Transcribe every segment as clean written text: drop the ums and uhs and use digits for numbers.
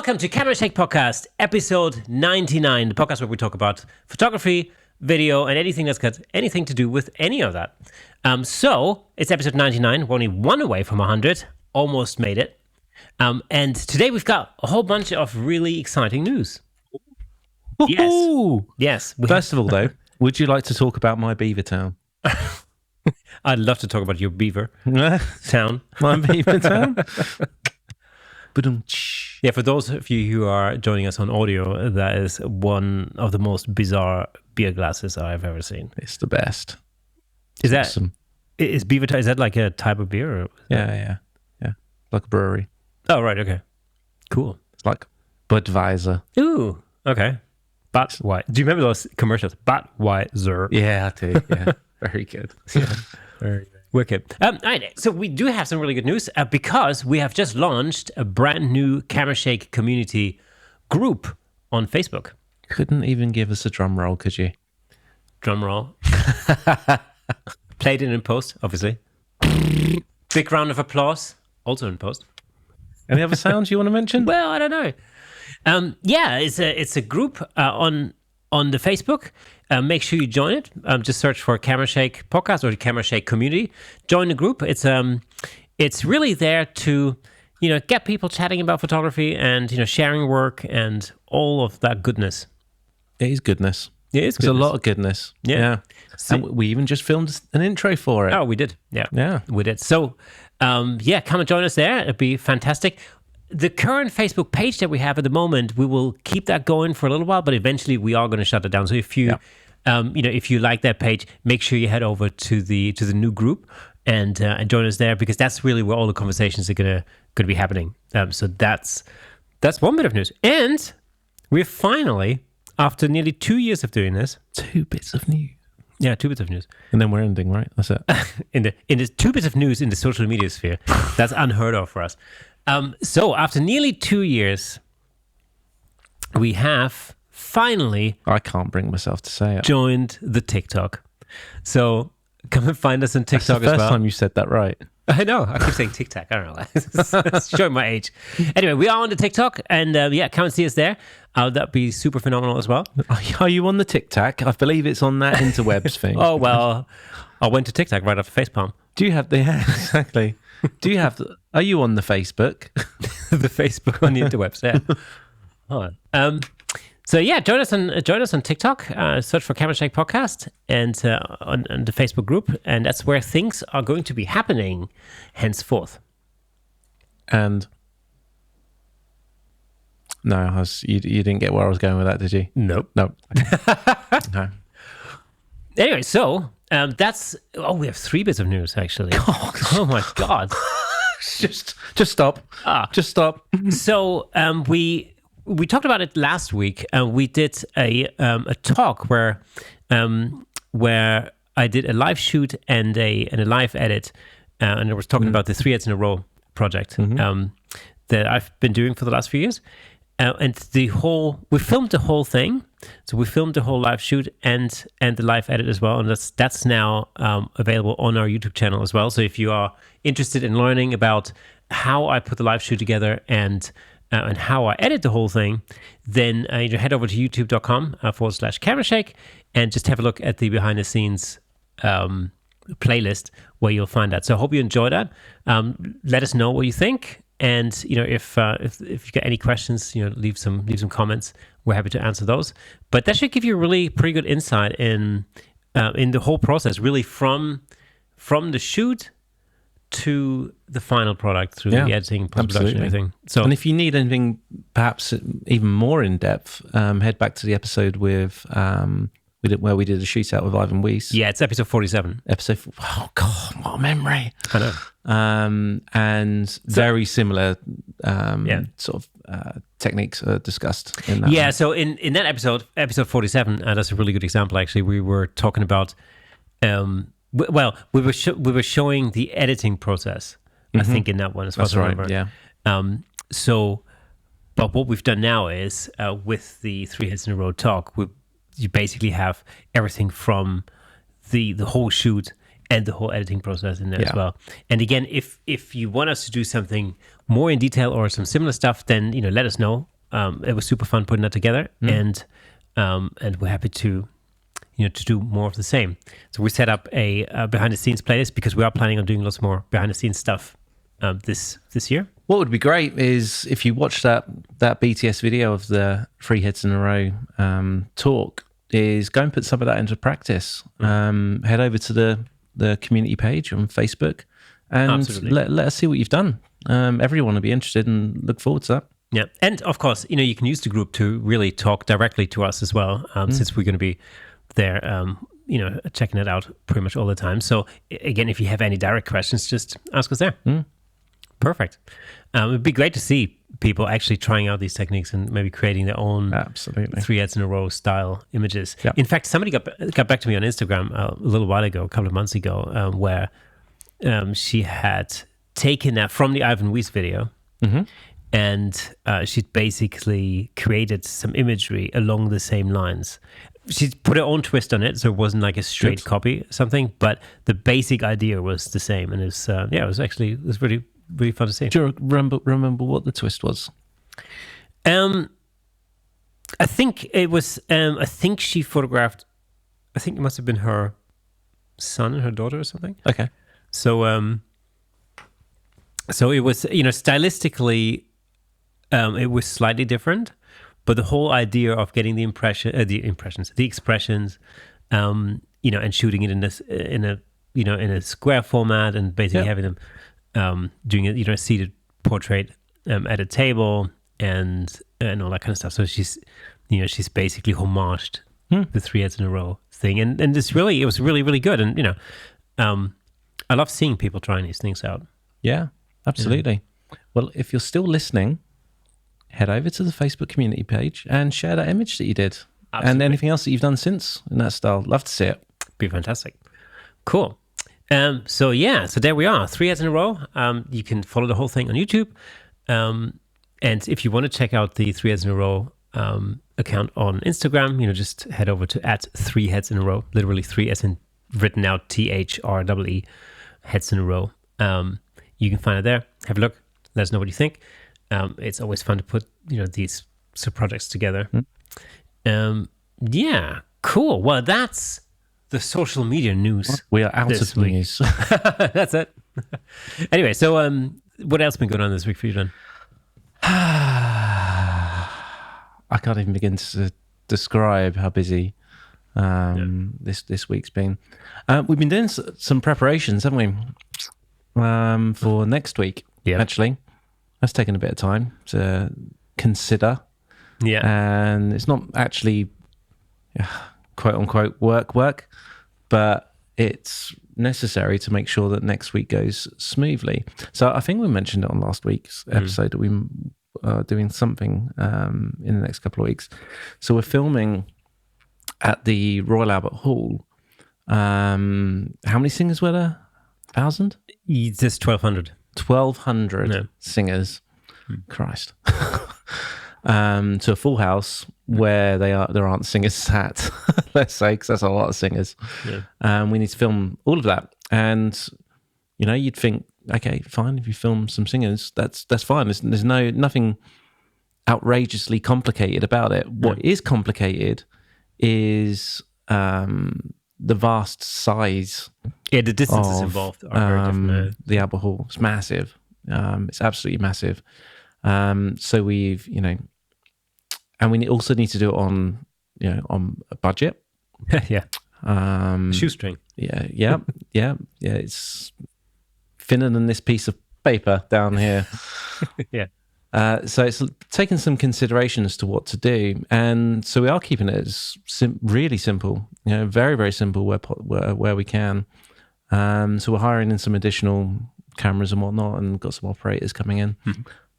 Welcome to Camera Shake Podcast, episode 99, the podcast where we talk about photography, video, and anything that's got anything to do with any of that. So, it's episode 99. We're only one away from 100. Almost made it. And today we've got a whole bunch of really exciting news. Yes. First of all, though, would you like to talk about my beaver town? I'd love to talk about your beaver town. My beaver town? Yeah, for those of you who are joining us on audio, that is one of the most bizarre beer glasses I've ever seen. It's the best. Is that awesome. Is beaver? Is that like a type of beer? Or Yeah. Like a brewery. Oh, right. Okay. Cool. It's like Budweiser. Ooh. Okay. Budweiser. Do you remember those commercials? Budweiser. Yeah, I do. Yeah. Very good. Yeah. Very good. Wicked. All right, so we do have some really good news because we have just launched a brand new Camera Shake community group on Facebook. Couldn't even give us a drum roll, could you? Drum roll. Played it in post, obviously. Big round of applause, also in post. Any other sounds you want to mention? Well, I don't know. It's a group on the Facebook. Make sure you join it. Just search for Camera Shake Podcast or the Camera Shake community. Join the group. It's really there to, get people chatting about photography and, sharing work and all of that goodness. It is goodness. It is It's goodness. a lot of goodness. Yeah. And we even just filmed an intro for it. Oh, we did. Yeah. We did. So, come and join us there. It'd be fantastic. The current Facebook page that we have at the moment, we will keep that going for a little while, but eventually we are going to shut it down. So if you, if you like that page, make sure you head over to the new group and join us there, because that's really where all the conversations are going to be happening. So that's one bit of news, and we're finally, after nearly 2 years of doing this, 2 bits of news. Yeah, 2 bits of news. And then we're ending, right? That's it. in the 2 bits of news in the social media sphere, that's unheard of for us. So after nearly 2 years, we have finally I can't bring myself to say it. joined the TikTok. So come and find us on TikTok That's the first as well. time you said that right. I know. I keep saying TikTok. I don't know. It's showing my age. Anyway, we are on the TikTok, and come and see us there. That'd be super phenomenal as well. Are you on the TikTok? I believe it's on that interwebs thing. Oh, well, I went to TikTok right after Facepalm. Do you have exactly. Do you have are you on the Facebook? The Facebook on the interwebs, yeah. Hold on. Join us on TikTok. Search for Camera Shake Podcast and on the Facebook group, and that's where things are going to be happening henceforth. And no, you didn't get where I was going with that, did you? Nope. No. No. Anyway, so we have 3 bits of news actually. Oh my god! Just stop. Just stop. So we talked about it last week. We did a talk where I did a live shoot and a live edit, and I was talking about the 3 Heads in a Row project that I've been doing for the last few years. And we filmed the whole thing. So we filmed the whole live shoot and the live edit as well. And that's now available on our YouTube channel as well. So if you are interested in learning about how I put the live shoot together and how I edit the whole thing, then you head over to youtube.com/Camera Shake and just have a look at the behind the scenes playlist where you'll find that. So I hope you enjoy that. Let us know what you think. And if you got any questions, leave some comments. We're happy to answer those. But that should give you a really pretty good insight in the whole process, really from the shoot to the final product through the editing, post-production, everything. So, and if you need anything perhaps even more in depth, head back to the episode where we did a shootout with Ivan Weiss. Yeah, it's episode 47. Oh God, what a memory! I know. And very similar techniques are discussed in that. Yeah, so in that episode 47, that's a really good example. Actually, we were talking about. We were showing the editing process. I think in that one as well. That's right. Yeah. But what we've done now is with the 3 Heads in a Row talk, you basically have everything from the whole shoot and the whole editing process in there as well. And again, if you want us to do something more in detail or some similar stuff, then let us know. it was super fun putting that together, and we're happy to do more of the same. So we set up a behind the scenes playlist because we are planning on doing lots more behind the scenes stuff this year. What would be great is if you watch that BTS video of the 3 Heads in a Row talk, is go and put some of that into practice. Head over to the community page on Facebook and let us see what you've done. Everyone will be interested and look forward to that. Yeah, and of course, you can use the group to really talk directly to us as well, since we're going to be there, checking it out pretty much all the time. So again, if you have any direct questions, just ask us there. Perfect. It would be great to see people actually trying out these techniques and maybe creating their own 3 Heads in a Row style images. Yeah. In fact, somebody got back to me on Instagram a little while ago, a couple of months ago, where she had taken that from the Ivan Weiss video, and she'd basically created some imagery along the same lines. She put her own twist on it, so it wasn't like a straight copy or something, but the basic idea was the same. And it was really, really fun to see. Do you remember what the twist was? I think it was, I think she photographed, I think it must have been her son and her daughter or something. Okay. So it was, stylistically, it was slightly different, but the whole idea of getting the expressions, and shooting it in a square format and basically having them doing a seated portrait at a table and all that kind of stuff. So she's basically homaged the 3 Heads in a Row thing, and it was really, really good. And I love seeing people trying these things out. Yeah, absolutely. Well, if you're still listening, head over to the Facebook community page and share that image that you did. Absolutely. And anything else that you've done since in that style. Love to see it. Be fantastic. Cool. So there we are, 3 Heads in a Row. You can follow the whole thing on YouTube. And if you want to check out the 3 Heads in a Row account on Instagram, just head over to @3 Heads in a Row, literally 3 as in written out THREE, Heads in a Row. You can find it there. Have a look. Let us know what you think. It's always fun to put these projects together. Yeah, cool. Well, that's the social media news. We are out of news. That's it. Anyway, so what else been going on this week for you, then? I can't even begin to describe how busy this week's been. We've been doing some preparations, haven't we, for next week? Yeah, actually, that's taken a bit of time to consider. Yeah, and it's not actually quote unquote work, but it's necessary to make sure that next week goes smoothly. So I think we mentioned it on last week's episode that we are doing something in the next couple of weeks. So we're filming at the Royal Albert Hall. How many singers were there? 1,000? Just 1,200. 1,200 singers. Christ. To a full house where there aren't singers sat, let's say, because that's a lot of singers. Yeah. We need to film all of that. And, you'd think, okay, fine, if you film some singers, that's fine. There's nothing outrageously complicated about it. What is complicated is the vast size. Yeah, the distances involved are very different. The Albert Hall is massive. It's absolutely massive. So we've, and we also need to do it on a budget. Yeah. Shoestring. Yeah. It's thinner than this piece of paper down here. Yeah. So it's taken some consideration as to what to do, and so we are keeping it as really simple, very, very simple where we can. So we're hiring in some additional cameras and whatnot, and got some operators coming in.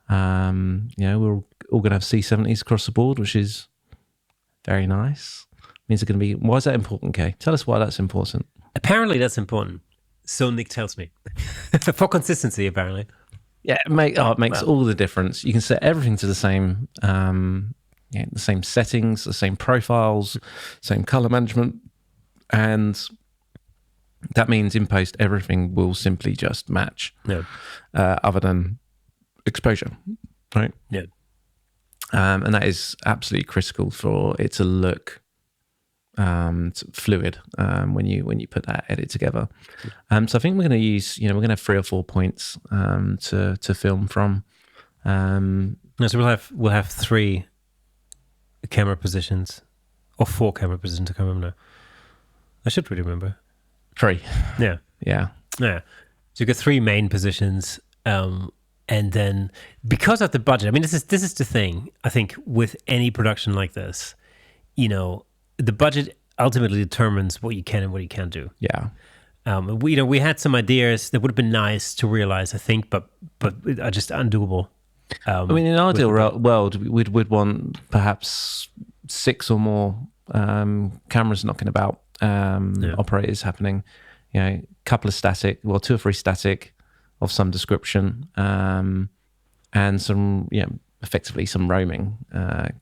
We're all going to have C70s across the board, which is very nice. Means they're going to be. Why is that important, Kay? Tell us why that's important. Apparently, that's important. So Nick tells me for consistency. Apparently. Yeah, it makes all the difference. You can set everything to the same, the same settings, the same profiles, same color management, and that means in post everything will simply just match. Yeah. Other than exposure, right? Yeah. And that is absolutely critical for it to look fluid when you put that edit together. So I think we're going to use, we're going to have 3 or 4 points to film from. So we'll have 3 camera positions or 4 camera positions. I can't remember now. I should really remember. 3. Yeah. So you got 3 main positions, and then because of the budget, I mean, this is the thing. I think with any production like this, the budget ultimately determines what you can and what you can't do. Yeah. We had some ideas that would have been nice to realize, I think, but are just undoable. I mean, in an ideal world, we'd want perhaps 6 or more cameras knocking about, operators happening. A couple of static, 2 or 3 static of some description, and some, effectively some roaming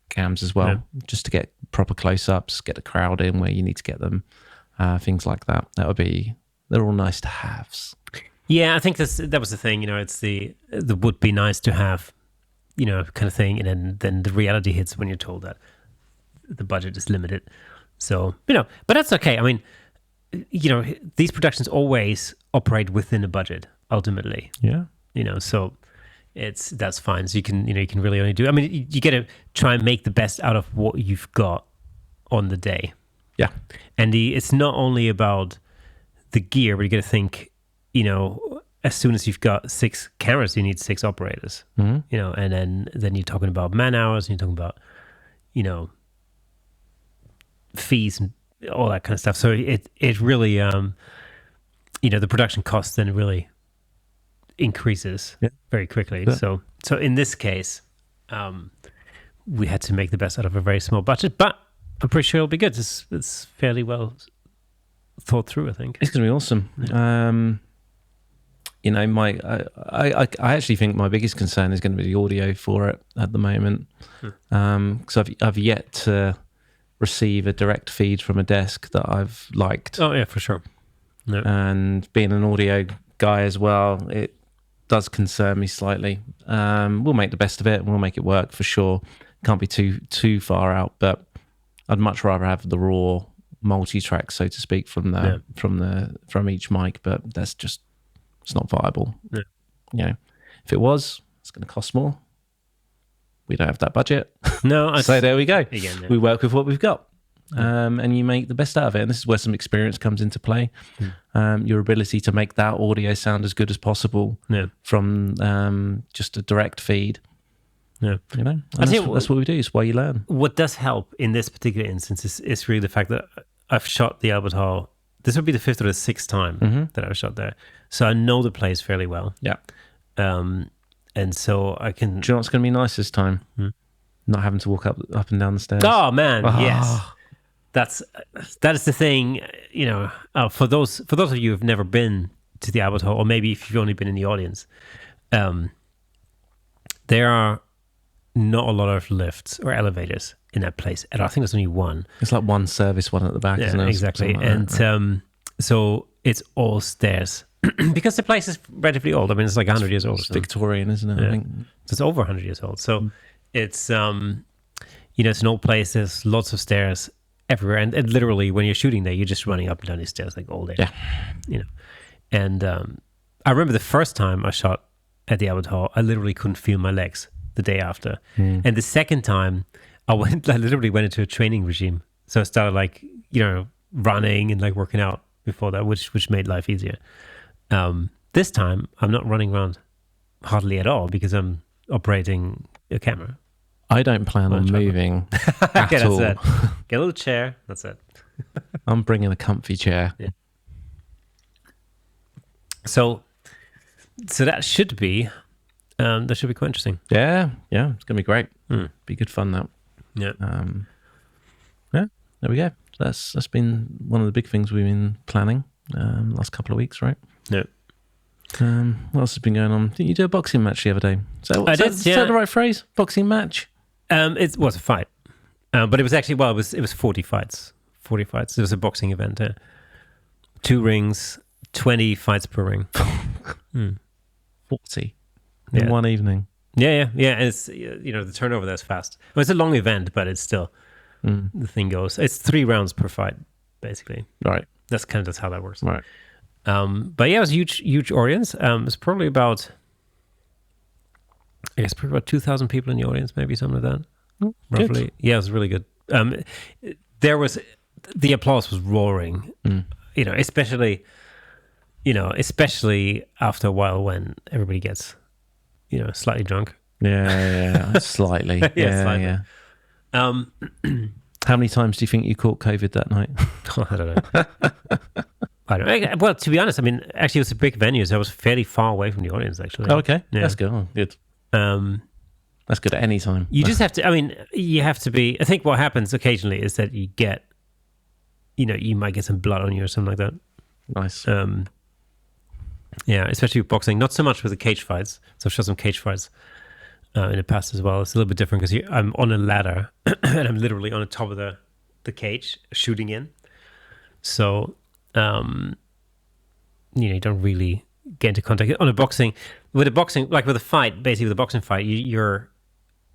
cams as well, just to get proper close-ups, get the crowd in where you need to get them, things like that. They're all nice to haves. Yeah, I think that was the thing. It's the would be nice to have, kind of thing, and then the reality hits when you're told that the budget is limited. So but that's okay. I mean, these productions always operate within a budget ultimately. Yeah. So that's fine. So you can really only do. I mean, you got to try and make the best out of what you've got on the day. Yeah. And it's not only about the gear, but you got to think, as soon as you've got 6 cameras, you need 6 operators. Mm-hmm. And then you're talking about man hours, and you're talking about, fees and all that kind of stuff. So it really, the production cost then really increases very quickly. Yeah. So in this case, we had to make the best out of a very small budget, but I'm pretty sure it'll be good. It's fairly well thought through, I think. It's going to be awesome. I actually think my biggest concern is going to be the audio for it at the moment, because I've yet to receive a direct feed from a desk that I've liked. Oh yeah, for sure. No. And being an audio guy as well, it does concern me slightly. We'll make the best of it and we'll make it work for sure. Can't be too far out, but I'd much rather have the raw multi-track, so to speak, from each mic, but it's not viable. Yeah. If it was, it's going to cost more. We don't have that budget. No. So there we go. Again, yeah. We work with what we've got. And you make the best out of it. And this is where some experience comes into play. Your ability to make that audio sound as good as possible from just a direct feed. Yeah. That's what we do. It's why you learn. What does help in this particular instance is really the fact that I've shot the Albert Hall. This would be the 5th or the 6th time that I've shot there. So I know the place fairly well. Yeah. And so I can... Do you know what's going to be nice this time? Not having to walk up and down the stairs. Oh, man. Yes. That is the thing, for those of you who've never been to the Albert Hall, or maybe if you've only been in the audience, there are not a lot of lifts or elevators in that place. And I think there's only one. It's like one service, one at the back, isn't it? Exactly. And so it's all stairs because the place is relatively old. I mean, it's like 100 years old. It's Victorian, isn't it? Yeah. I think so it's over 100 years old. So it's, it's an old place. There's lots of stairs everywhere. And literally when you're shooting there, you're just running up and down these stairs like all day. Yeah. And I remember the first time I shot at the Albert Hall, I literally couldn't feel my legs the day after. And the second time I literally went into a training regime. So I started running and working out before that, which made life easier. This time I'm not running around hardly at all because I'm operating a camera. I don't plan on moving at all. That's it. Get a little chair. That's it. I'm bringing a comfy chair. Yeah. So that should be quite interesting. Yeah, it's gonna be great. Be good fun. That. Yeah. There we go. That's been one of the big things we've been planning last couple of weeks, right? Yeah. What else has been going on? Didn't you do a boxing match the other day? Is that the right phrase? Boxing match? It was a fight, but it was actually it was 40 fights. 40 fights. It was a boxing event. 2 rings, 20 fights per ring. 40 in one evening. Yeah. And it's the turnover there's fast. Well, it's a long event, but it's still the thing goes. It's 3 rounds per fight, basically. Right. That's how that works. Right. But yeah, it was a huge audience. It's probably about 2,000 people in the audience, maybe something like that. Roughly. Good. Yeah, it was really good. The applause was roaring. Especially after a while when everybody gets, slightly drunk. Yeah, slightly. Slightly. Yeah. How many times do you think you caught COVID that night? I don't know. I don't know. Well, to be honest, I mean, actually, it was a big venue, so I was fairly far away from the audience, actually. Oh, okay. Yeah. That's good. Oh, good. That's good at any time. You just have to, you have to be, I think what happens occasionally is that you get, you might get some blood on you or something like that. Nice. Yeah, especially with boxing. Not so much with the cage fights. So I've shot some cage fights in the past as well. It's a little bit different because I'm on a ladder and I'm literally on the top of the cage shooting in. So, you don't really get into contact. With a boxing, like with a fight, basically with a boxing fight,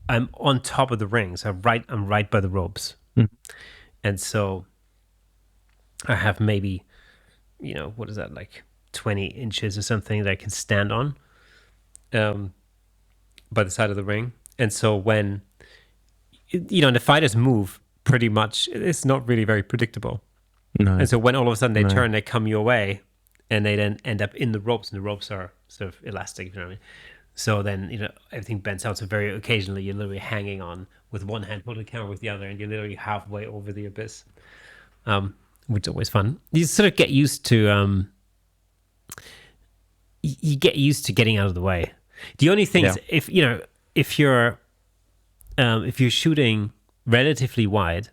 I'm on top of the ring. So I'm right by the ropes. And so I have maybe, what is that, like 20 inches or something that I can stand on by the side of the ring. And so when, the fighters move pretty much, it's not really very predictable. No. And so when all of a sudden they turn, they come your way and they then end up in the ropes, and the ropes are sort of elastic, you know what I mean? So then, everything bends out. So very occasionally you're literally hanging on with one hand, holding the camera with the other, and you're literally halfway over the abyss, which is always fun. You sort of get used to, you get used to getting out of the way. The only thing is if you're shooting relatively wide,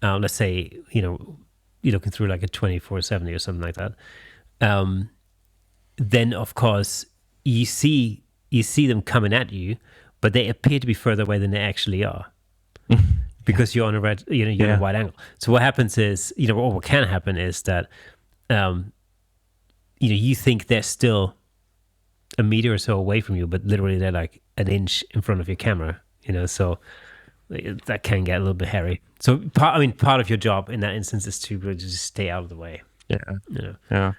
let's say, you're looking through like a 24-70 or something like that, then of course you see them coming at you, but they appear to be further away than they actually are. Because you're on a a wide angle. So what happens is, or what can happen is that, you think they're still a meter or so away from you, but literally they're like an inch in front of your camera, so that can get a little bit hairy. So part of your job in that instance is to really just stay out of the way. Yeah. Yeah.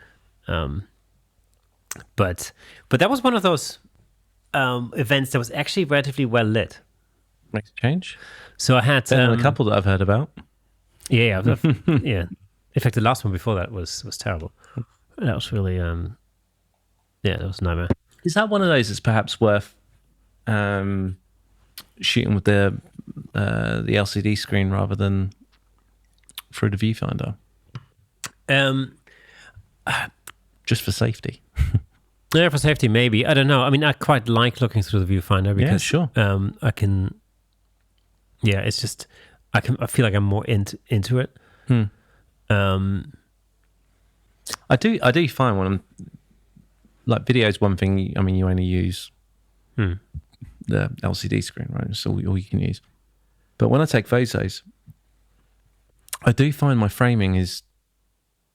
But that was one of those events that was actually relatively well lit. Makes a change. So I had a couple that I've heard about. Yeah. Yeah. In fact, the last one before that was terrible. That was really that was a nightmare. Is that one of those that's perhaps worth shooting with the LCD screen rather than through the viewfinder? Just for safety. Yeah, for safety, maybe. I don't know. I mean, I quite like looking through the viewfinder because sure. I can. Yeah, it's just I feel like I'm more into it. I do find when I'm like video's one thing. I mean, you only use the LCD screen, right? It's all you can use. But when I take photos, I do find my framing is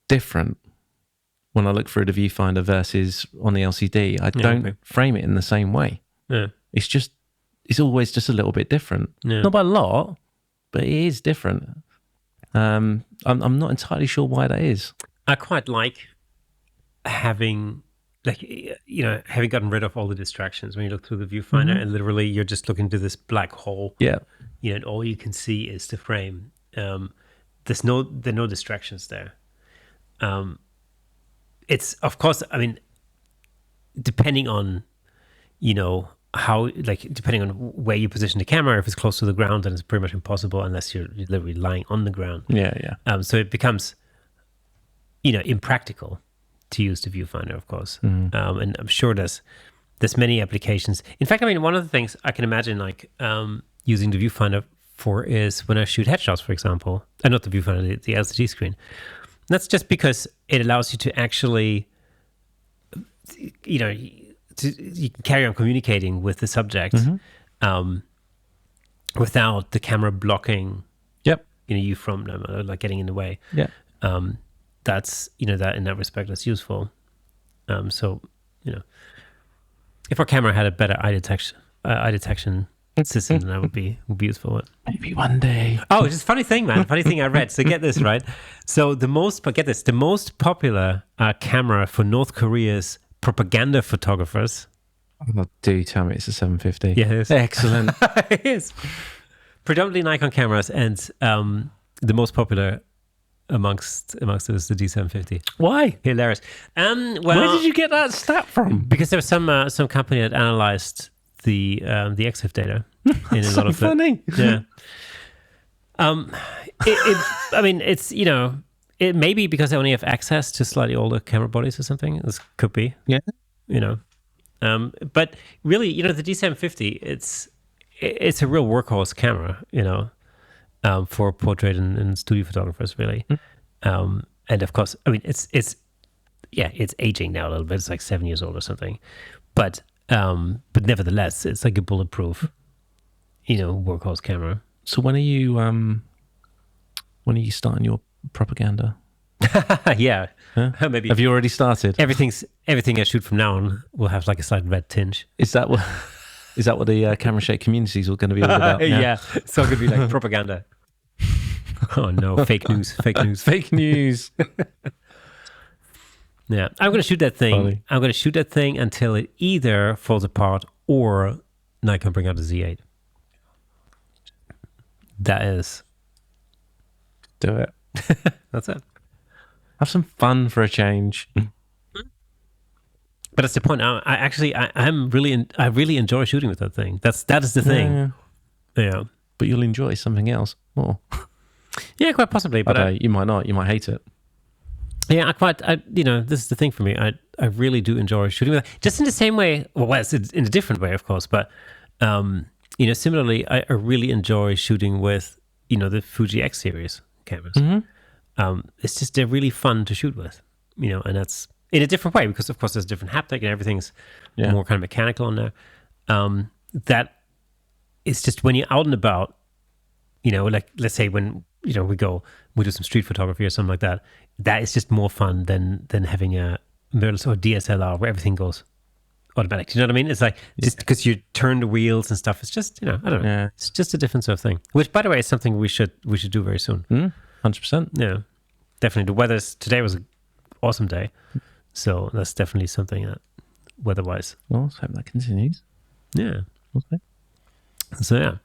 different when I look through the viewfinder versus on the LCD. I don't frame it in the same way. Yeah. It's always just a little bit different. Yeah. Not by a lot, but it is different. I'm not entirely sure why that is. I quite like having gotten rid of all the distractions when you look through the viewfinder and literally you're just looking to this black hole. Yeah. And all you can see is the frame. There are no distractions there. It's, of course, I mean, depending on, depending on where you position the camera, if it's close to the ground, then it's pretty much impossible unless you're literally lying on the ground. Yeah. So it becomes, impractical to use the viewfinder, of course. And I'm sure there's many applications. In fact, I mean, one of the things I can imagine using the viewfinder for is when I shoot headshots, for example, and not the viewfinder, the LCD screen. That's just because it allows you to actually, you can carry on communicating with the subject without the camera blocking you from them, like getting in the way. Yeah. That's, that in that respect, that's useful. So, if our camera had a better eye detection eye detection system, and that would be useful. Maybe one day. Oh, it's just a funny thing, man. Funny thing I read. So get this, right? So the most popular camera for North Korea's propaganda photographers. Oh, do tell me it's a 750. Yeah, it is. Excellent. It is. Predominantly Nikon cameras, and the most popular amongst those is the D750. Why? Hilarious. Well, Where did you get that stat from? Because there was some company that analyzed the EXIF data in a lot of funny. Yeah. I mean, it's, it may be because they only have access to slightly older camera bodies or something. This could be. Yeah. But really, the D750, it's a real workhorse camera, for portrait and studio photographers, really. And of course, I mean, it's aging now a little bit. It's like 7 years old or something. But nevertheless, it's like a bulletproof, workhorse camera. So when are you starting your propaganda? Yeah. Huh? Maybe. Have you already started? Everything I shoot from now on will have like a slight red tinge. Is that what the Camera Shake community is all going to be all about? Yeah. It's all going to be like propaganda. Oh no, fake news. Fake news. Yeah. I'm going to shoot that thing. Funny. I'm going to shoot that thing until it either falls apart or Nikon bring out a Z8. That is. Do it. That's it. Have some fun for a change. But that's the point. I really enjoy shooting with that thing. That is the thing. Yeah. But you'll enjoy something else more. Yeah, quite possibly. But you might not. You might hate it. Yeah, this is the thing for me. I really do enjoy shooting with that. Just in the same way. Well, it's in a different way, of course. But similarly, I really enjoy shooting with the Fuji X series cameras. Mm-hmm. It's just they're really fun to shoot with. And that's in a different way because of course there's different haptic and everything's more kind of mechanical on there. That it's just when you're out and about, like let's say when we do some street photography or something like that. That is just more fun than having a mirrorless or DSLR where everything goes automatic. You know what I mean? It's like just because you turn the wheels and stuff. It's just I don't know. Yeah. It's just a different sort of thing. Which, by the way, is something we should do very soon. 100%. Yeah, definitely. Today was an awesome day, so that's definitely something that weather-wise. Well, let's hope that continues. Yeah. Okay. So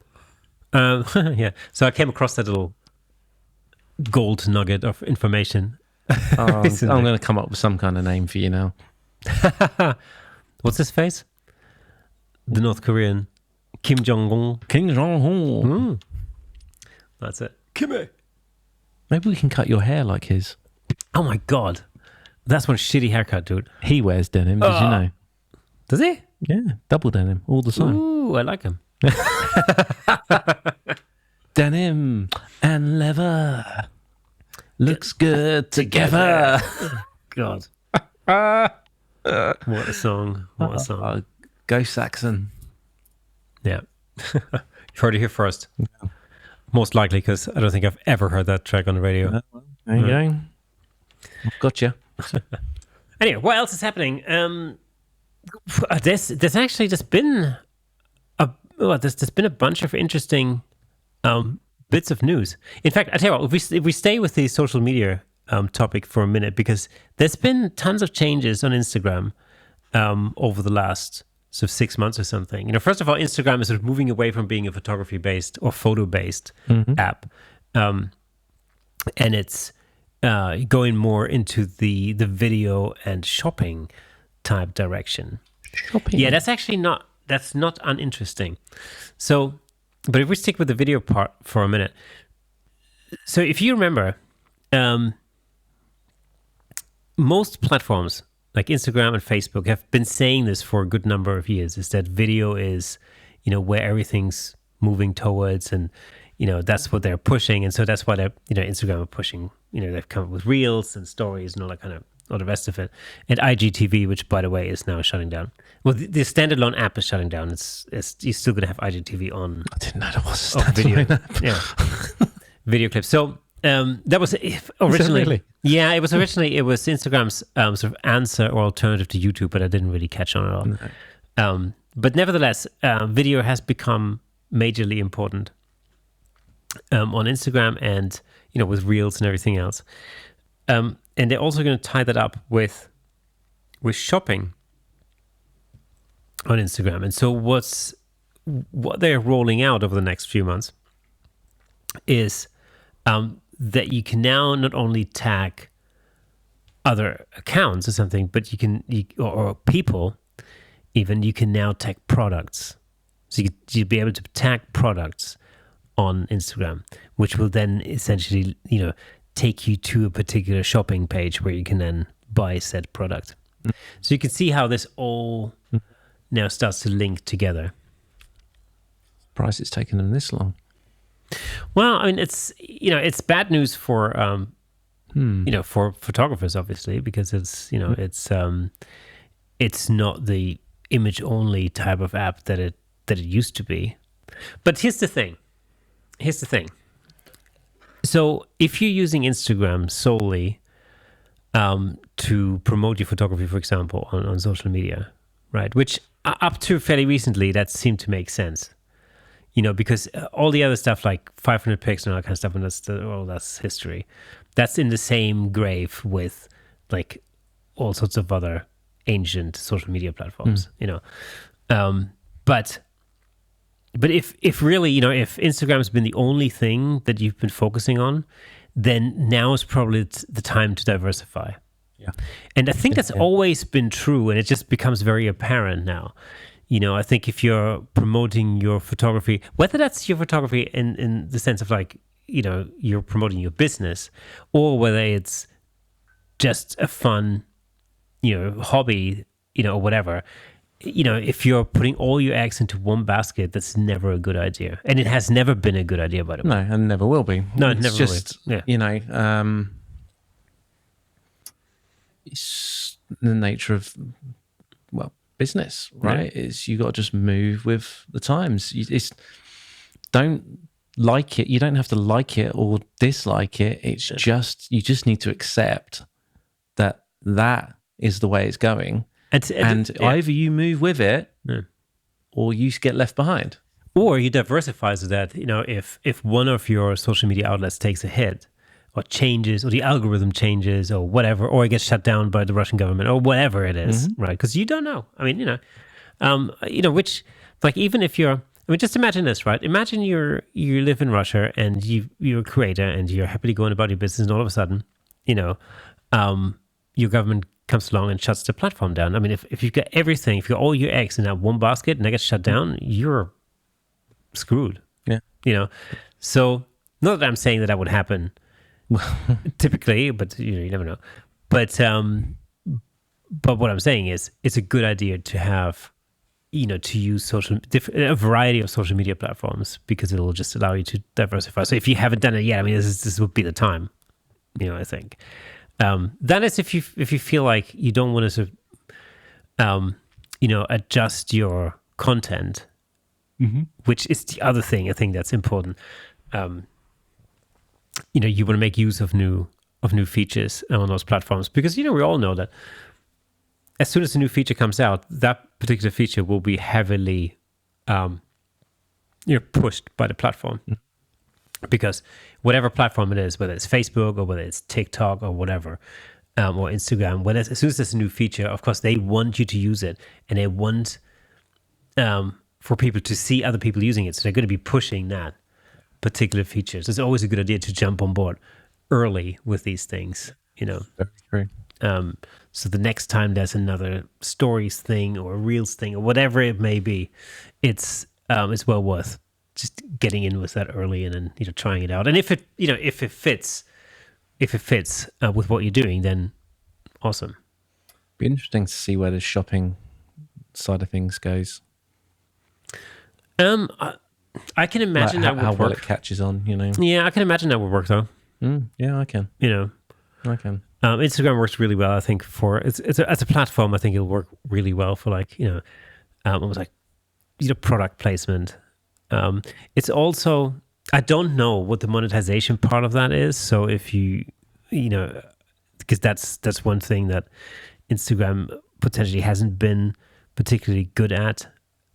yeah, yeah. So I came across that little gold nugget of information. I'm going to come up with some kind of name for you now. What's his face? The North Korean Kim Jong-un. Kim Jong-un. That's it. Kim. Maybe we can cut your hair like his. Oh my god, that's one shitty haircut, dude. He wears denim. Did you know? Does he? Yeah, double denim all the time. Ooh, I like him. Denim and leather looks good together. God. What a song. What a song. Go Saxon. Yeah. You heard it here first. Yeah. Most likely because I don't think I've ever heard that track on the radio. There you go. I've got you. Anyway, what else is happening? There's actually just been there's been a bunch of interesting bits of news. In fact, I tell you what, if we stay with the social media topic for a minute, because there's been tons of changes on Instagram over the last sort of 6 months or something. First of all, Instagram is sort of moving away from being a photography-based or photo-based app, and it's going more into the video and shopping type direction. Shopping? Yeah, that's not uninteresting. So, but if we stick with the video part for a minute, so if you remember, most platforms like Instagram and Facebook have been saying this for a good number of years, is that video is, where everything's moving towards, and, that's what they're pushing. And so that's why they're, Instagram are pushing, they've come up with Reels and stories and all that kind of, all the rest of it. And IGTV, which by the way is now shutting down. Well, the standalone app is shutting down. It's you're still going to have IGTV on. I didn't know there was a video. app. Yeah. Video clips. So that was originally. Really? Yeah, it was Instagram's sort of answer or alternative to YouTube, but I didn't really catch on at all. But nevertheless, video has become majorly important on Instagram, and with Reels and everything else. And they're also going to tie that up with shopping on Instagram. And so what they're rolling out over the next few months is that you can now not only tag other accounts or something, but or people, even you can now tag products. So you'll be able to tag products on Instagram, which will then essentially, take you to a particular shopping page where you can then buy said product. So you can see how this all now starts to link together. Surprised it's taken them this long. Well, I mean, it's bad news for for photographers, obviously, because it's it's not the image only type of app that it used to be. But here's the thing. So if you're using Instagram solely to promote your photography, for example, on social media, right? Which up to fairly recently, that seemed to make sense. Because all the other stuff like 500 pics and all that kind of stuff, and that's history. That's in the same grave with like all sorts of other ancient social media platforms, But if really, if Instagram's been the only thing that you've been focusing on, then now is probably the time to diversify. Yeah. And I think that's always been true, and it just becomes very apparent now. I think if you're promoting your photography, whether that's your photography in the sense of like, you're promoting your business, or whether it's just a fun, hobby, or whatever, if you're putting all your eggs into one basket, that's never a good idea. And it has never been a good idea, by the way. No, and never will be. No, it never will be. Yeah. It's the nature of, business, right? Yeah. It's you got to just move with the times. Don't like it. You don't have to like it or dislike it. It's just, you just need to accept that is the way it's going. And either you move with it or you get left behind. Or you diversify so that, if one of your social media outlets takes a hit or changes, or the algorithm changes or whatever, or it gets shut down by the Russian government or whatever it is, right? Because you don't know. I mean, which, like, even if just imagine this, right? Imagine you live in Russia and you're a creator and you're happily going about your business, and all of a sudden, your government comes along and shuts the platform down. I mean, if you've got everything, if you've got all your eggs in that one basket and that gets shut down, you're screwed. Yeah. So not that I'm saying that would happen typically, but you never know. But what I'm saying is, it's a good idea to have, to use a variety of social media platforms, because it will just allow you to diversify. So if you haven't done it yet, I mean, this would be the time. I think. That is if you feel like you don't want to adjust your content, which is the other thing I think that's important. You want to make use of new features on those platforms, because we all know that as soon as a new feature comes out, that particular feature will be heavily pushed by the platform. Because whatever platform it is, whether it's Facebook or whether it's TikTok or whatever, or Instagram, as soon as there's a new feature, of course, they want you to use it, and they want for people to see other people using it. So they're going to be pushing that particular feature. So it's always a good idea to jump on board early with these things, Very true. So the next time there's another stories thing or a Reels thing or whatever it may be, it's well worth just getting in with that early and then trying it out. And if it fits with what you're doing, then awesome. Be interesting to see where the shopping side of things goes. I can imagine that would how work. well it catches on. Yeah, I can imagine that would work though. Yeah, I can. I can. Instagram works really well. I think as a platform, I think it'll work really well for almost like product placement. It's also, I don't know what the monetization part of that is. So if because that's one thing that Instagram potentially hasn't been particularly good at.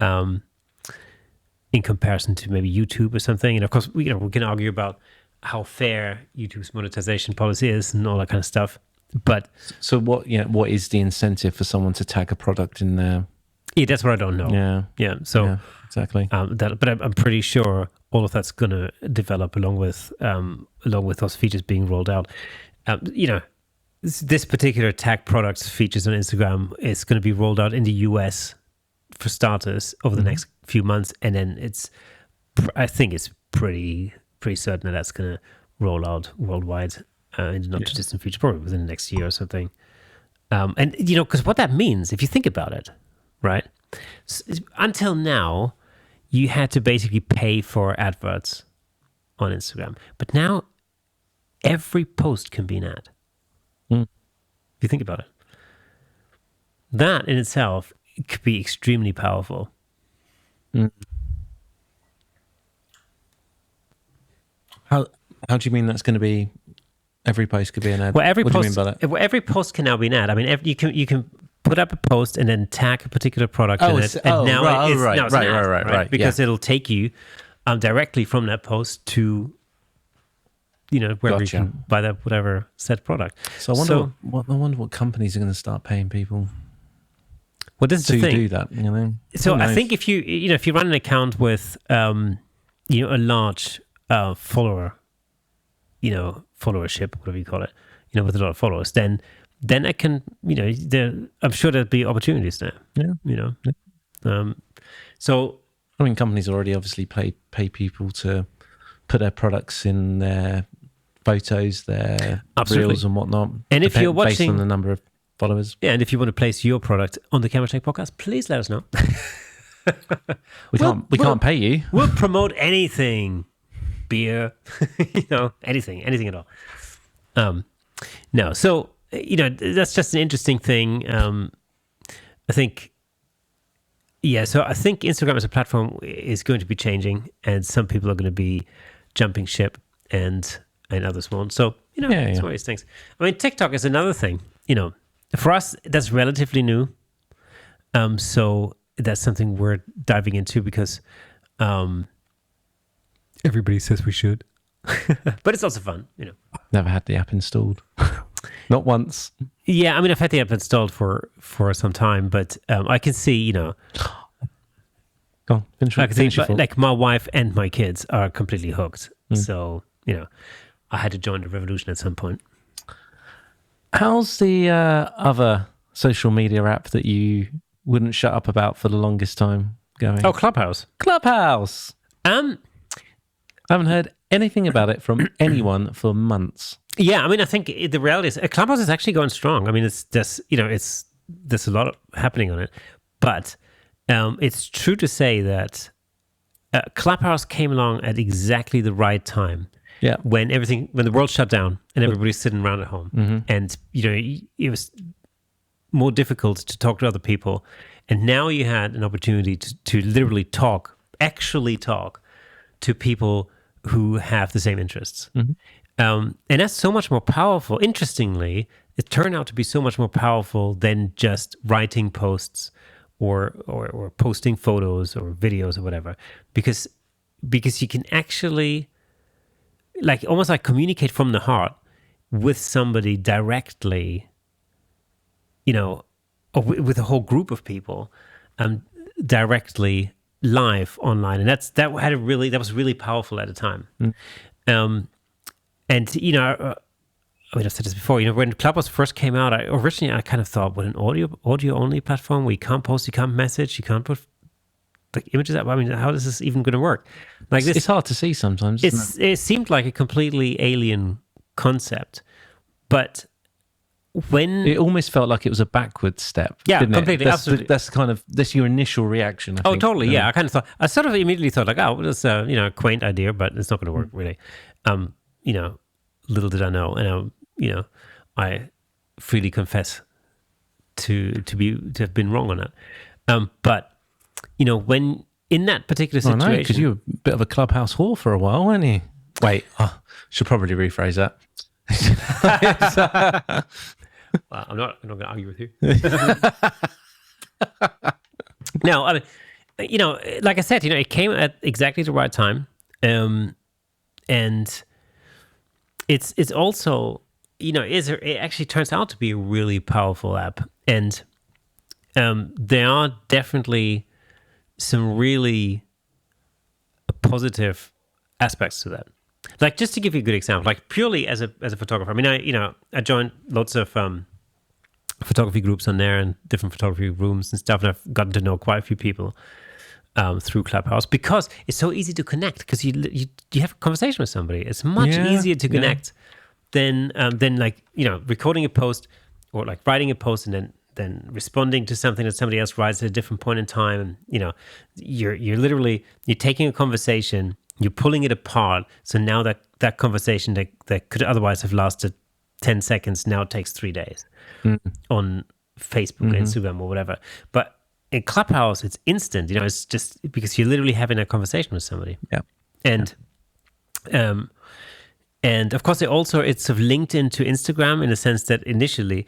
in comparison to maybe YouTube or something. And of course, we can argue about how fair YouTube's monetization policy is and all that kind of stuff. But so what is the incentive for someone to tag a product in there? Yeah, that's what I don't know. Yeah. So exactly. But I'm pretty sure all of that's going to develop along with those features being rolled out. This particular tag products features on Instagram is going to be rolled out in the US for starters over the next few months, and then I think it's pretty certain that that's going to roll out worldwide in the not too distant future, probably within the next year or something. And because what that means, if you think about it, right? Until now, you had to basically pay for adverts on Instagram, but now every post can be an ad. If you think about it, that in itself could be extremely powerful. How do you mean that's going to be? Every post could be an ad. Well, every what post, do you mean by that? Well, every post can now be an ad. I mean, you can put up a post and then tag a particular product in it, and now it's an ad, right? Because it'll take you directly from that post to wherever you can buy that whatever said product. So I wonder what companies are going to start paying people. Well, this is the thing. Do that, So I think if you run an account with a large followership, whatever you call it, with a lot of followers, then I can, I'm sure there'll be opportunities there. Yeah. So I mean, companies already obviously pay people to put their products in their photos, their reels and whatnot. And if you're watching, based on the number of followers. Yeah, and if you want to place your product on the Camera Tech podcast, please let us know. We can't pay you. We'll promote anything. Beer, anything at all. No, so that's just an interesting thing. I think, so I think Instagram as a platform is going to be changing, and some people are going to be jumping ship, and others won't. So it's one of these things. I mean, TikTok is another thing. For us, that's relatively new. So that's something we're diving into because. Everybody says we should. But it's also fun, Never had the app installed. Not once. Yeah, I mean, I've had the app installed for some time, but I can see, Go on, finish like my wife and my kids are completely hooked. So, I had to join the revolution at some point. How's the other social media app that you wouldn't shut up about for the longest time going? Oh, Clubhouse. I haven't heard anything about it from anyone for months. Yeah, I mean, I think the reality is Clubhouse is actually going strong. I mean, it's just, there's a lot happening on it. But it's true to say that Clubhouse came along at exactly the right time. Yeah. When the world shut down and everybody's sitting around at home. And, it was more difficult to talk to other people. And now you had an opportunity to literally actually talk to people who have the same interests. And that's so much more powerful. Interestingly, it turned out to be so much more powerful than just writing posts or posting photos or videos or whatever, because you can actually almost communicate from the heart with somebody directly, or with a whole group of people directly live online, and that was really powerful at the time. And I mean, I've said this before. When Clubhouse first came out, originally I kind of thought, what, an audio only platform where you can't post, you can't message, you can't put images up. I mean, how is this even going to work? It's hard to see sometimes. It seemed like a completely alien concept, but when it almost felt like it was a backward step. Yeah, didn't completely, absolutely. That's kind of your initial reaction. I think. Totally. Yeah, I sort of immediately thought it's a quaint idea, but it's not going to work really. Little did I know, and I freely confess to have been wrong on that. But when in that particular situation, because you were a bit of a Clubhouse whore for a while, weren't you? Wait, should probably rephrase that. Well, I'm not going to argue with you. No, I mean, like I said, it came at exactly the right time, and it's also, it actually turns out to be a really powerful app, and there are definitely some really positive aspects to that. Like, just to give you a good example, like purely as a photographer. I mean, I joined lots of photography groups on there and different photography rooms and stuff, and I've gotten to know quite a few people through Clubhouse, because it's so easy to connect, because you have a conversation with somebody. It's much easier to connect than like, recording a post or like writing a post and then responding to something that somebody else writes at a different point in time. And you're literally taking a conversation, you're pulling it apart. So now that conversation that could otherwise have lasted 10 seconds now takes 3 days on Facebook, Instagram, or whatever. But in Clubhouse, it's instant. It's just because you're literally having a conversation with somebody. Yeah. And of course, it's sort of linked into Instagram in the sense that initially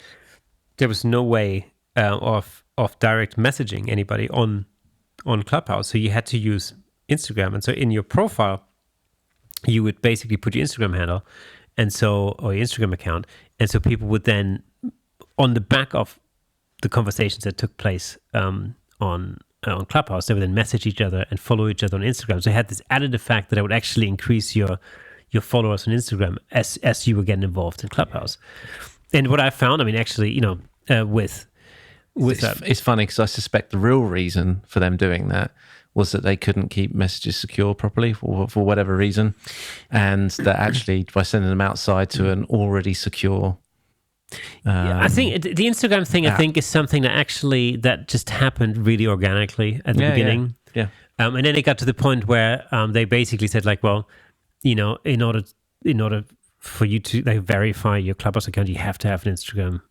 there was no way of direct messaging anybody on Clubhouse, so you had to use Instagram. And so in your profile, you would basically put your Instagram handle, or your Instagram account, and so people would then, on the back of the conversations that took place on Clubhouse, they would then message each other and follow each other on Instagram. So it had this added effect that it would actually increase your followers on Instagram as you were getting involved in Clubhouse. And what I found, I mean, actually, with it's funny, because I suspect the real reason for them doing that was that they couldn't keep messages secure properly for whatever reason, and that actually by sending them outside to an already secure. I think the Instagram thing, I think, is something that just happened really organically at the beginning. Yeah. And then it got to the point where they basically said, like, well, in order for you to like verify your Clubhouse account, you have to have an Instagram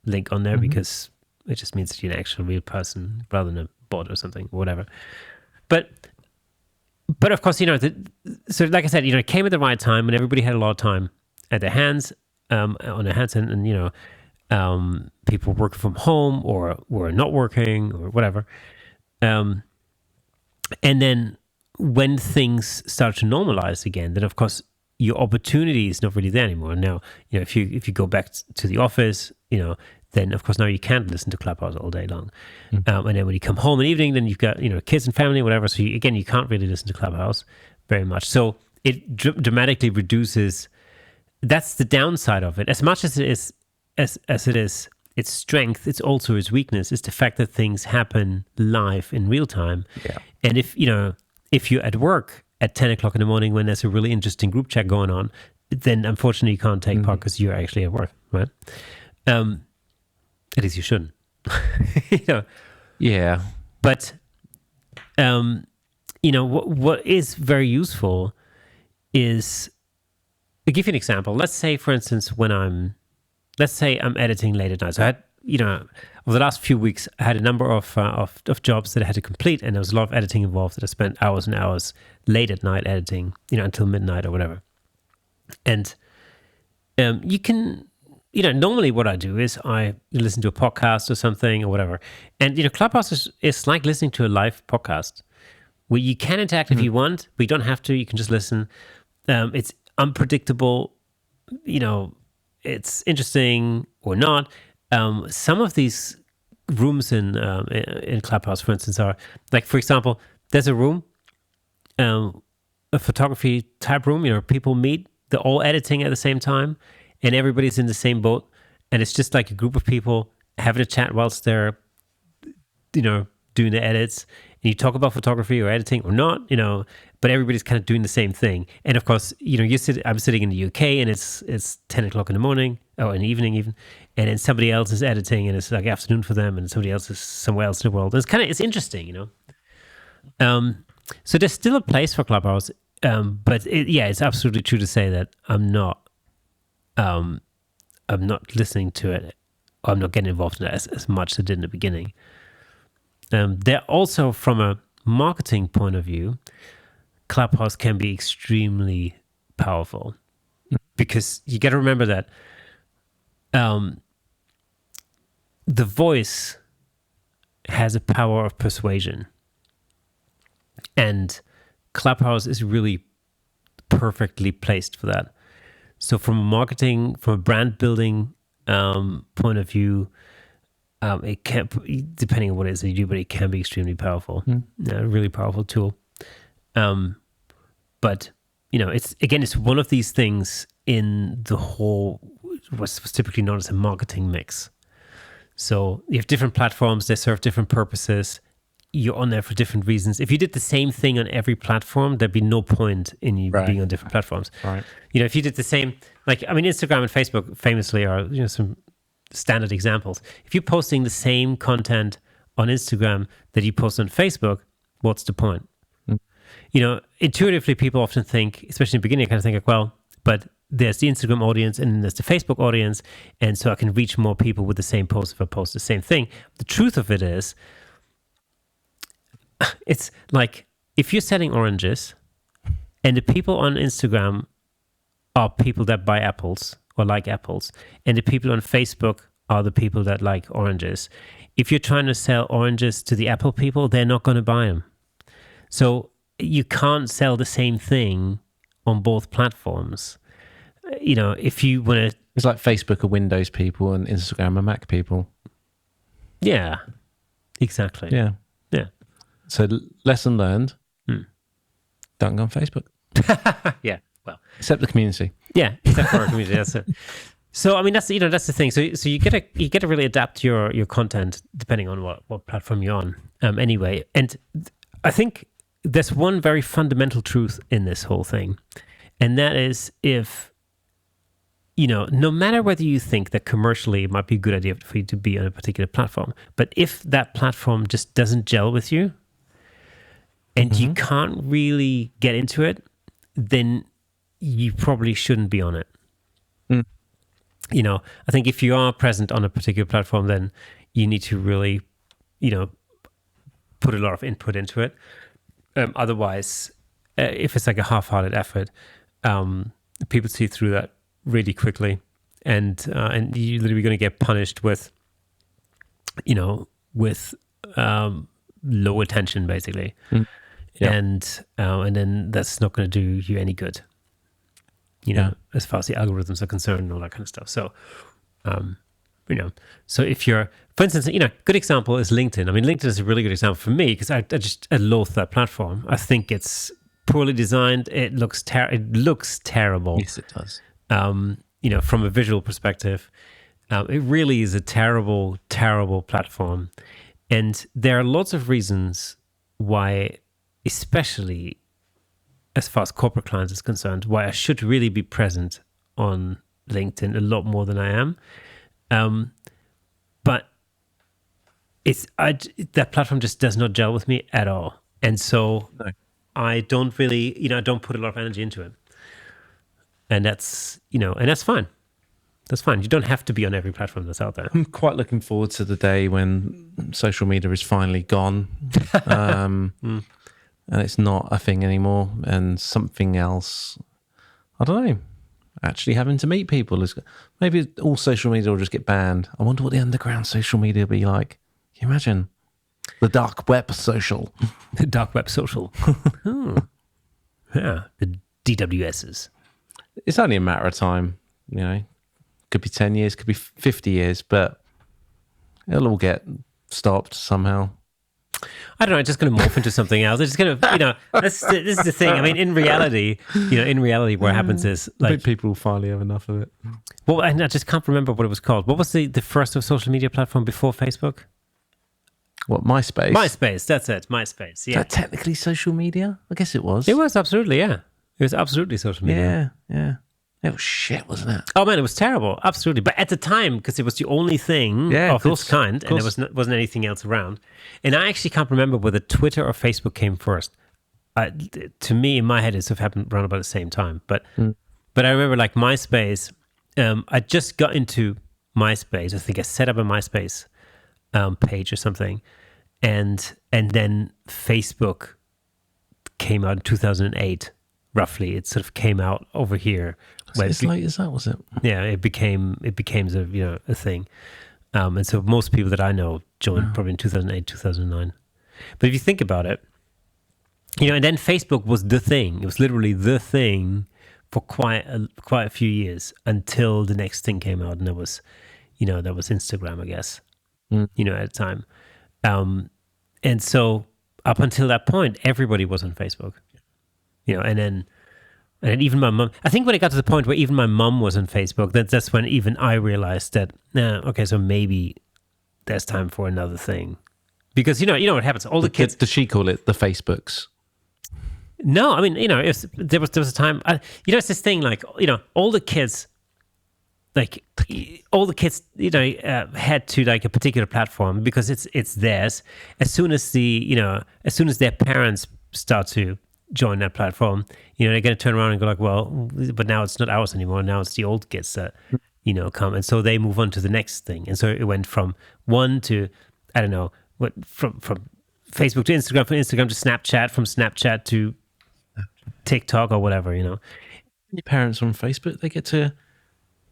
link on there, because it just means that you're an actual real person rather than a bot or something, or whatever. But of course, so like I said, it came at the right time when everybody had a lot of time at their hands, and people working from home or were not working or whatever. And then when things start to normalize again, then of course your opportunity is not really there anymore. Now, if you go back to the office, then of course now you can't listen to Clubhouse all day long. And then when you come home in the evening, then you've got kids and family, whatever. So you can't really listen to Clubhouse very much. So it dramatically reduces. That's the downside of it. As much as it is, as it is its strength, it's also its weakness. Is the fact that things happen live in real time. Yeah. And if you're at work at 10 o'clock in the morning when there's a really interesting group chat going on, then unfortunately you can't take part because you're actually at work, right? At least you shouldn't. Yeah. But what is very useful is, to give you an example. Let's say, for instance, I'm editing late at night. So I had, over the last few weeks, I had a number of jobs that I had to complete, and there was a lot of editing involved. That I spent hours and hours late at night editing, until midnight or whatever. And you can, normally what I do is I listen to a podcast or something or whatever. And Clubhouse is like listening to a live podcast, where you can interact if you want, but you don't have to. You can just listen. It's unpredictable. It's interesting or not. Some of these rooms in Clubhouse, for instance, are like, for example, there's a room, a photography type room. People meet. They're all editing at the same time, and everybody's in the same boat. And it's just like a group of people having a chat whilst they're, doing the edits. And you talk about photography or editing or not, but everybody's kind of doing the same thing. And of course, I'm sitting in the UK, and it's 10 o'clock in the morning, or in the evening even, and then somebody else is editing, and it's like afternoon for them, and somebody else is somewhere else in the world. It's interesting, So there's still a place for Clubhouse, but it's absolutely true to say that I'm not listening to it, or I'm not getting involved in it as much as I did in the beginning. There also, from a marketing point of view, Clubhouse can be extremely powerful, because you got to remember that the voice has a power of persuasion. And Clubhouse is really perfectly placed for that. So from a marketing, from a brand building point of view, it can, depending on what it is that you do, but it can be extremely powerful. A really powerful tool. But it's one of these things in the whole what's typically known as a marketing mix. So you have different platforms, they serve different purposes. You're on there for different reasons. If you did the same thing on every platform, there'd be no point in you being on different platforms. Right. If you did the same, Instagram and Facebook famously are some standard examples. If you're posting the same content on Instagram that you post on Facebook, what's the point? Intuitively, people often think, especially in the beginning, kind of think like, well, but there's the Instagram audience and there's the Facebook audience, and so I can reach more people with the same post if I post the same thing. The truth of it is, it's like if you're selling oranges and the people on Instagram are people that buy apples or like apples, and the people on Facebook are the people that like oranges. If you're trying to sell oranges to the Apple people, they're not going to buy them. So you can't sell the same thing on both platforms. If you want to... It's like Facebook are Windows people and Instagram are Mac people. Yeah, exactly. Yeah. Yeah. So lesson learned, don't go on Facebook. Yeah, well. Except the community. Yeah, except for our community. That's it. So, that's the thing. So you get to really adapt your content depending on what platform you're on anyway. And I think there's one very fundamental truth in this whole thing. And that is no matter whether you think that commercially it might be a good idea for you to be on a particular platform, but if that platform just doesn't gel with you and you can't really get into it, then you probably shouldn't be on it. I think if you are present on a particular platform, then you need to really, put a lot of input into it. Otherwise, if it's like a half-hearted effort, people see through that really quickly, and you're literally going to get punished with low attention, basically, and then that's not going to do you any good. As far as the algorithms are concerned and all that kind of stuff. So, so if you're, for instance, good example is LinkedIn. LinkedIn is a really good example for me because I loathe that platform. I think it's poorly designed. It looks terrible. Yes, it does. From a visual perspective, it really is a terrible, terrible platform. And there are lots of reasons why, especially as far as corporate clients is concerned, why I should really be present on LinkedIn a lot more than I am. But that platform just does not gel with me at all. And so I don't really, I don't put a lot of energy into it. And that's, and that's fine. That's fine. You don't have to be on every platform that's out there. I'm quite looking forward to the day when social media is finally gone. And it's not a thing anymore, and something else, I don't know, actually having to meet people is, maybe all social media will just get banned. I wonder what the underground social media will be like. Can you imagine? The dark web social. The dark web social. Yeah, the DWSs. It's only a matter of time, Could be 10 years, could be 50 years, but it'll all get stopped somehow. I don't know. It's just going to morph into something else. It's just going to, this is the thing. In reality, what happens is I think people will finally have enough of it. Well, I just can't remember what it was called. What was the first of social media platform before Facebook? What, MySpace? MySpace. That's it. MySpace. Yeah. Is that technically social media? I guess it was. It was absolutely, yeah. It was absolutely social media. Yeah. It was shit, wasn't it? Oh man, it was terrible. Absolutely. But at the time, because it was the only thing of its kind, and there wasn't anything else around. And I actually can't remember whether Twitter or Facebook came first. To me, in my head, it sort of happened around about the same time. But I remember like MySpace. I just got into MySpace. I think I set up a MySpace page or something, and then Facebook came out in 2008. Roughly, it sort of came out over here. As late as that, was it? Yeah, it became a thing, and so most people that I know joined probably in 2008, 2009. But if you think about it, and then Facebook was the thing. It was literally the thing for quite a few years until the next thing came out, and that was Instagram, I guess. At the time, and so up until that point, everybody was on Facebook. And then even my mom. I think when it got to the point where even my mom was on Facebook, that's when even I realized that. Okay, so maybe there's time for another thing, because you know what happens. All the kids. Does she call it the Facebooks? No, I mean, if there was a time. It's this thing like all the kids. Like all the kids, head to like a particular platform because it's theirs. As soon as their parents start to join that platform, they're going to turn around and go like, well, but now it's not ours anymore. Now it's the old kids that come, and so they move on to the next thing. And so it went from one to I don't know what from Facebook to Instagram, from Instagram to Snapchat, from Snapchat to TikTok or whatever. Your parents on Facebook, they get to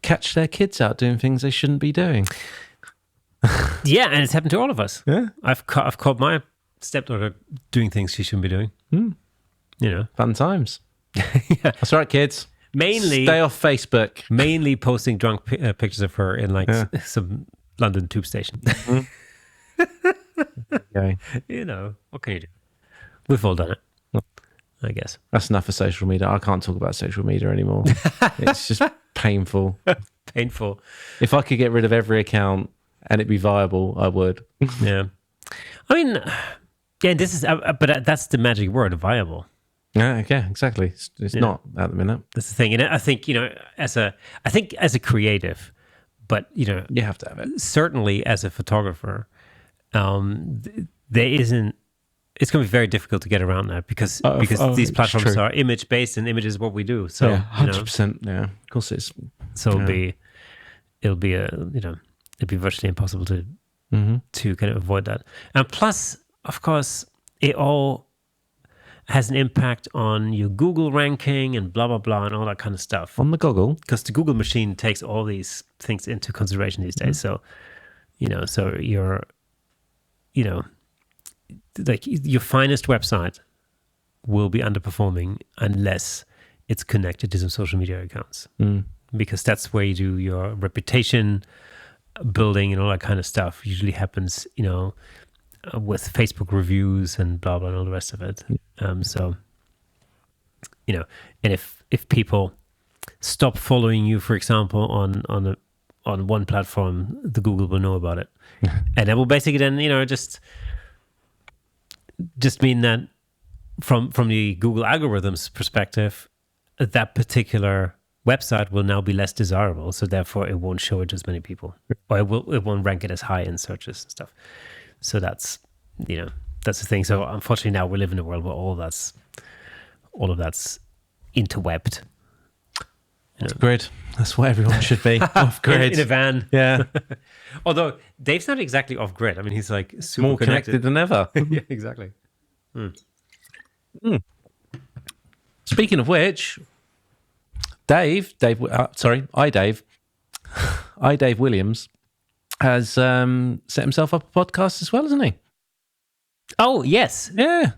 catch their kids out doing things they shouldn't be doing. Yeah, and it's happened to all of us. Yeah, I've caught my stepdaughter doing things she shouldn't be doing. Fun times. Yeah. That's right, kids. Mainly stay off Facebook. Mainly posting drunk pictures of her in some London tube station. Okay. What can you do? We've all done it, I guess. That's enough for social media. I can't talk about social media anymore. It's just painful. Painful. If I could get rid of every account and it be viable, I would. Yeah. I mean, this is, but that's the magic word, viable. Yeah, okay, exactly. It's not at the minute. That's the thing. And I think, as a creative, but, you have to have it. Certainly as a photographer, there isn't, it's going to be very difficult to get around that because these platforms are image based and image is what we do. So 100%. Yeah, of course it's. So it'll be virtually impossible to kind of avoid that. And plus, of course, it all has an impact on your Google ranking and blah blah blah and all that kind of stuff. On the Google, because the Google machine takes all these things into consideration these days. So, so you're, like your finest website will be underperforming unless it's connected to some social media accounts, because that's where you do your reputation building and all that kind of stuff. Usually happens, with Facebook reviews and blah blah and all the rest of it. So, and if people stop following you, for example, on one platform, the Google will know about it, and that will basically then just mean that from the Google algorithms perspective, that particular website will now be less desirable. So therefore, it won't show it to as many people, or it won't rank it as high in searches and stuff. So that's the thing. So unfortunately, now we live in a world where all of that's interwebbed. Off grid. That's what everyone should be. Off grid in a van. Yeah. Although Dave's not exactly off grid. I mean, he's like super more connected than ever. Yeah, exactly. Speaking of which, Dave Williams has set himself up a podcast as well, hasn't he? Oh, yes. Yeah.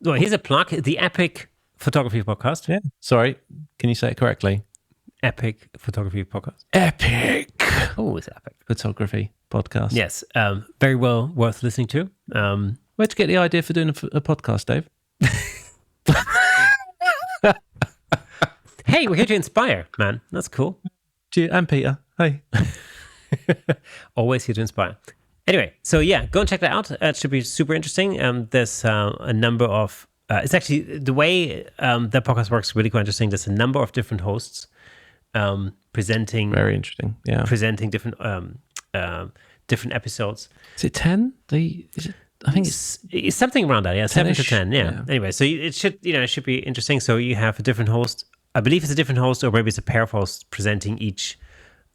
Well, here's a plug. The Epic Photography Podcast. Yeah. Sorry. Can you say it correctly? Epic Photography Podcast. Epic. Oh, it's Epic. Photography Podcast. Yes. Very well worth listening to. Where'd you get the idea for doing a podcast, Dave? Hey, we're here to inspire, man. That's cool. And Peter. Hey. Always here to inspire. Anyway, so yeah, go and check that out. It should be super interesting. There's a number of... it's actually... The way that podcast works is really quite interesting. There's a number of different hosts presenting... Very interesting, yeah. Presenting different different episodes. Is it 10? I think it's something around that, yeah. 7 to 10, yeah. Anyway, so it should be interesting. So you have a different host. I believe it's a different host, or maybe it's a pair of hosts presenting each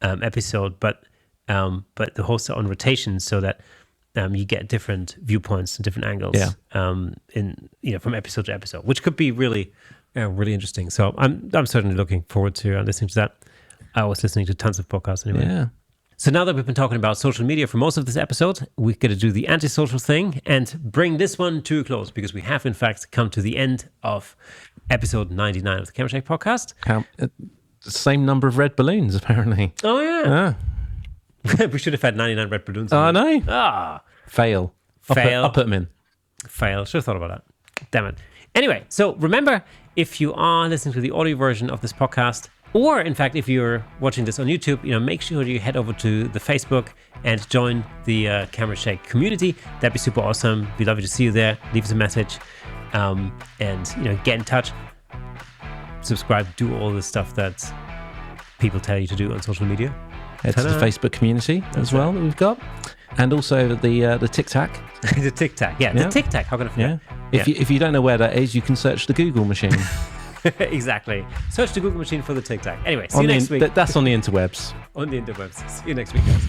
episode, but the hosts are on rotation so that you get different viewpoints and different angles from episode to episode, which could be really really interesting. So I'm certainly looking forward to listening to that. I was listening to tons of podcasts anyway. Yeah. So now that we've been talking about social media for most of this episode, we're going to do the antisocial thing and bring this one to a close, because we have, in fact, come to the end of episode 99 of the Camera Shake podcast. Same number of red balloons, apparently. Oh, yeah. Yeah. We should have had 99 red balloons. I know. Fail. I'll put them in. Fail. Should have thought about that. Damn it. Anyway, so remember, if you are listening to the audio version of this podcast, or in fact, if you're watching this on YouTube, make sure you head over to the Facebook and join the Camera Shake community. That'd be super awesome. We'd love to see you there. Leave us a message, and get in touch. Subscribe, do all the stuff that people tell you to do on social media. Head to the Facebook community as well that we've got, and also the Tic Tac. The Tic Tac, the Tic Tac. How can I forget? Yeah. If you don't know where that is, you can search the Google machine. Exactly. Search the Google machine for the Tic Tac. Anyway, see you next week. That's on the interwebs. On the interwebs. See you next week, guys.